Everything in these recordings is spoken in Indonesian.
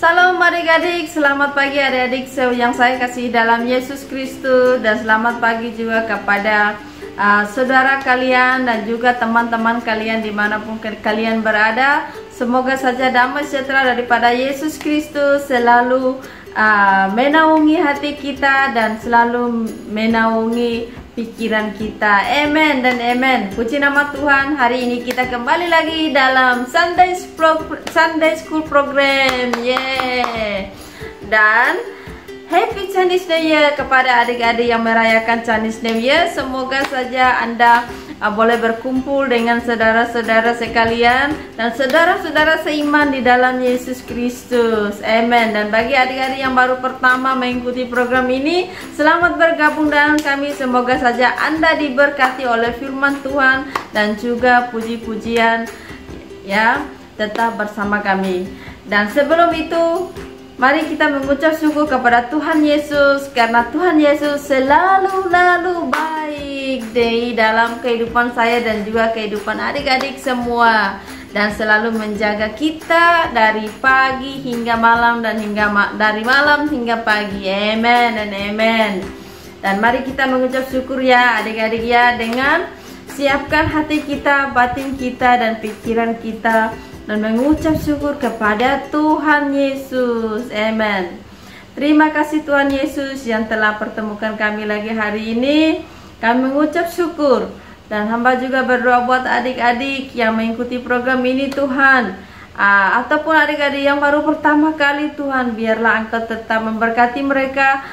Salam adik-adik, selamat pagi adik-adik yang saya kasih dalam Yesus Kristus. Dan selamat pagi juga kepada saudara kalian dan juga teman-teman kalian dimanapun kalian berada. Semoga saja damai sejahtera daripada Yesus Kristus selalu menaungi hati kita dan selalu menaungi pikiran kita. Amen dan amen. Puji nama Tuhan. Hari ini kita kembali lagi dalam Sunday School program. Dan Happy Chinese New Year kepada adik-adik yang merayakan Chinese New Year. Semoga saja Anda boleh berkumpul dengan saudara-saudara sekalian dan saudara-saudara seiman di dalam Yesus Kristus. Amen. Dan bagi adik-adik yang baru pertama mengikuti program ini, selamat bergabung dengan kami. Semoga saja Anda diberkati oleh firman Tuhan dan juga puji-pujian ya, tetap bersama kami. Dan sebelum itu, mari kita mengucap syukur kepada Tuhan Yesus, karena Tuhan Yesus selalu baik di dalam kehidupan saya dan juga kehidupan adik-adik semua, dan selalu menjaga kita dari pagi hingga malam dan dari malam hingga pagi. Amen dan amen. Dan mari kita mengucap syukur ya adik-adik ya, dengan siapkan hati kita, batin kita dan pikiran kita, dan mengucap syukur kepada Tuhan Yesus. Amen. Terima kasih Tuhan Yesus yang telah pertemukan kami lagi hari ini. Kami mengucap syukur, dan hamba juga berdoa buat adik-adik yang mengikuti program ini Tuhan, ataupun adik-adik yang baru pertama kali Tuhan, biarlah Engkau tetap memberkati mereka,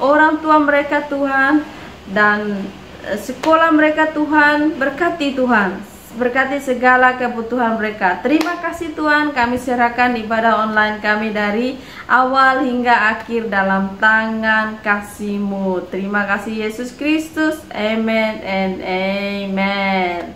orang tua mereka Tuhan, dan sekolah mereka Tuhan. Berkati Tuhan, berkati segala kebutuhan mereka. Terima kasih Tuhan, kami serahkan ibadah online kami dari awal hingga akhir dalam tangan kasih-Mu. Terima kasih Yesus Kristus. Amen and amen.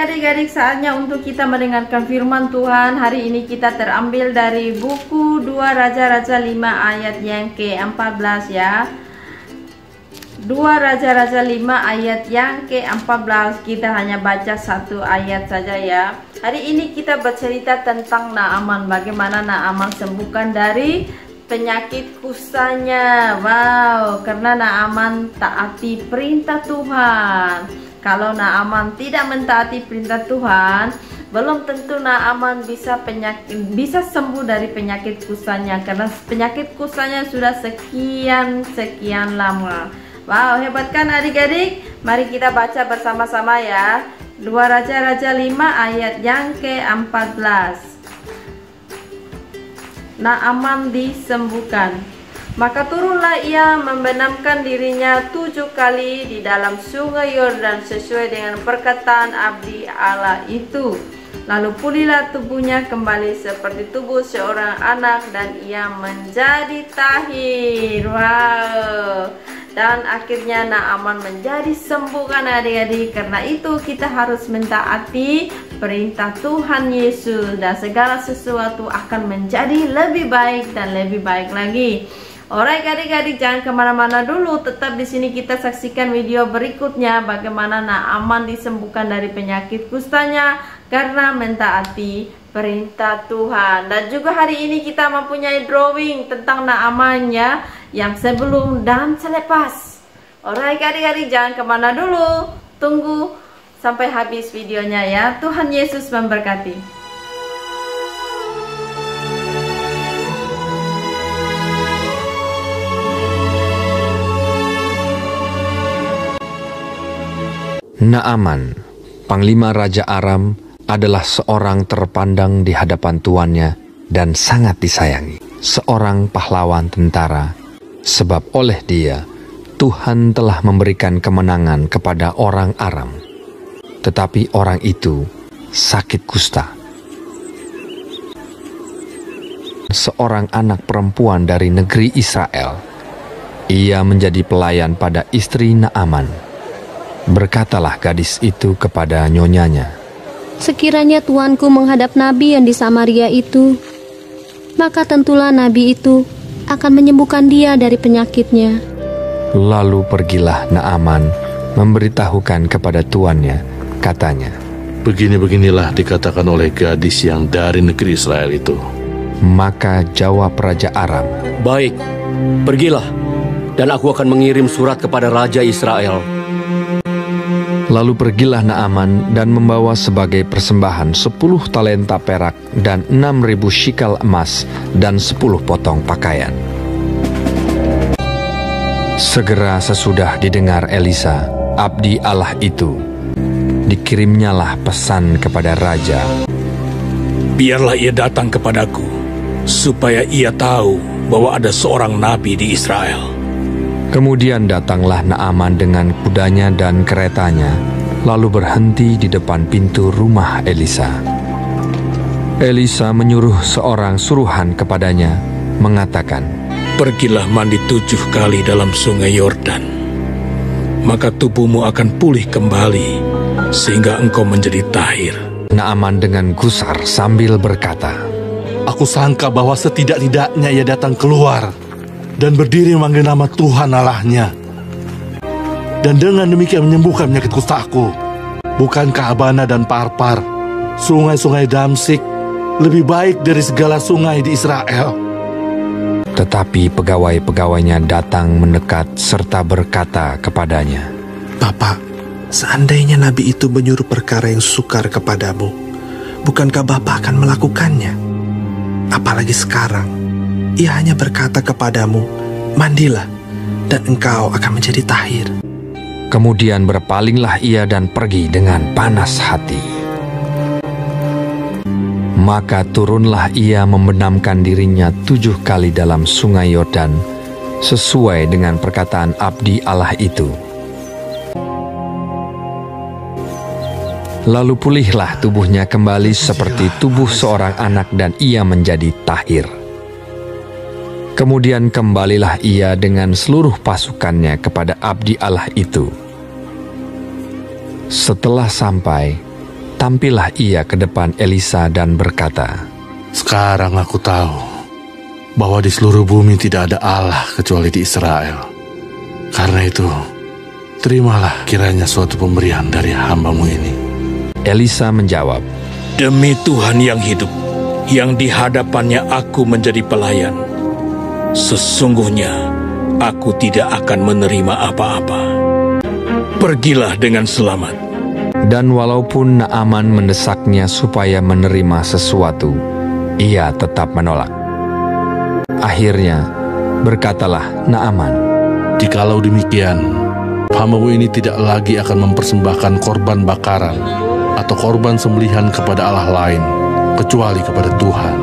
Adik-adik, saatnya untuk kita mendengarkan firman Tuhan. Hari ini kita terambil dari buku 2 Raja-Raja 5 ayat yang ke-14 ya. 2 Raja-Raja 5 ayat yang ke-14. Kita hanya baca satu ayat saja ya. Hari ini kita bercerita tentang Naaman, bagaimana Naaman sembuhkan dari penyakit kusanya. Wow, karena Naaman taati perintah Tuhan. Kalau Naaman tidak mentaati perintah Tuhan, belum tentu Naaman bisa sembuh dari penyakit kusanya, karena penyakit kusanya sudah sekian lama. Wow, hebat kan adik-adik? Mari kita baca bersama-sama ya. 2 Raja-Raja 5 ayat yang ke-14. Naaman disembuhkan. Maka turunlah ia membenamkan dirinya 7 kali di dalam sungai Yordan sesuai dengan perkataan abdi Allah itu. Lalu pulihlah tubuhnya kembali seperti tubuh seorang anak dan ia menjadi tahir. Wow. Dan akhirnya Naaman menjadi sembuh kan adik-adik. Karena itu kita harus mentaati perintah Tuhan Yesus dan segala sesuatu akan menjadi lebih baik dan lebih baik lagi. Alright adik-adik, jangan kemana-mana dulu, tetap di sini kita saksikan video berikutnya bagaimana Naaman disembuhkan dari penyakit kustanya karena mentaati perintah Tuhan. Dan juga hari ini kita mempunyai drawing tentang Naaman ya, yang sebelum dan selepas. Alright adik-adik, jangan kemana dulu, tunggu sampai habis videonya ya. Tuhan Yesus memberkati. Naaman, panglima Raja Aram, adalah seorang terpandang di hadapan tuannya dan sangat disayangi. Seorang pahlawan tentara, sebab oleh dia, Tuhan telah memberikan kemenangan kepada orang Aram. Tetapi orang itu sakit kusta. Seorang anak perempuan dari negeri Israel, ia menjadi pelayan pada istri Naaman. Berkatalah gadis itu kepada nyonyanya, "Sekiranya tuanku menghadap nabi yang di Samaria itu, maka tentulah nabi itu akan menyembuhkan dia dari penyakitnya." Lalu pergilah Naaman memberitahukan kepada tuannya, katanya, "Begini-beginilah dikatakan oleh gadis yang dari negeri Israel itu." Maka jawab Raja Aram, "Baik, pergilah, dan aku akan mengirim surat kepada Raja Israel." Lalu pergilah Naaman dan membawa sebagai persembahan 10 talenta perak dan 6.000 shikal emas dan 10 potong pakaian. Segera sesudah didengar Elisa, abdi Allah itu, dikirimnyalah pesan kepada raja, "Biarlah ia datang kepadaku, supaya ia tahu bahwa ada seorang nabi di Israel." Kemudian datanglah Naaman dengan kudanya dan keretanya, lalu berhenti di depan pintu rumah Elisa. Elisa menyuruh seorang suruhan kepadanya, mengatakan, "Pergilah mandi 7 kali dalam sungai Yordan, maka tubuhmu akan pulih kembali, sehingga engkau menjadi tahir." Naaman dengan gusar sambil berkata, "Aku sangka bahwa setidak-tidaknya ia datang keluar dan berdiri memanggil nama Tuhan Allahnya, dan dengan demikian menyembuhkan penyakit kustaku. Bukankah Abana dan Parpar, sungai-sungai Damsik, lebih baik dari segala sungai di Israel?" Tetapi pegawai-pegawainya datang mendekat serta berkata kepadanya, "Bapak, seandainya nabi itu menyuruh perkara yang sukar kepadamu, bukankah Bapak akan melakukannya? Apalagi sekarang, ia hanya berkata kepadamu, 'Mandilah, dan engkau akan menjadi tahir.'" Kemudian berpalinglah ia dan pergi dengan panas hati. Maka turunlah ia membenamkan dirinya 7 kali dalam sungai Yordan, sesuai dengan perkataan abdi Allah itu. Lalu pulihlah tubuhnya kembali seperti tubuh seorang anak dan ia menjadi tahir. Kemudian kembalilah ia dengan seluruh pasukannya kepada abdi Allah itu. Setelah sampai, tampillah ia ke depan Elisa dan berkata, "Sekarang aku tahu bahwa di seluruh bumi tidak ada Allah kecuali di Israel. Karena itu, terimalah kiranya suatu pemberian dari hamba-Mu ini." Elisa menjawab, "Demi Tuhan yang hidup, yang di hadapannya aku menjadi pelayan, sesungguhnya aku tidak akan menerima apa-apa. Pergilah dengan selamat." Dan walaupun Naaman mendesaknya supaya menerima sesuatu, ia tetap menolak. Akhirnya berkatalah Naaman, "Jikalau demikian, hamba-Mu ini tidak lagi akan mempersembahkan korban bakaran atau korban sembelihan kepada Allah lain, kecuali kepada Tuhan.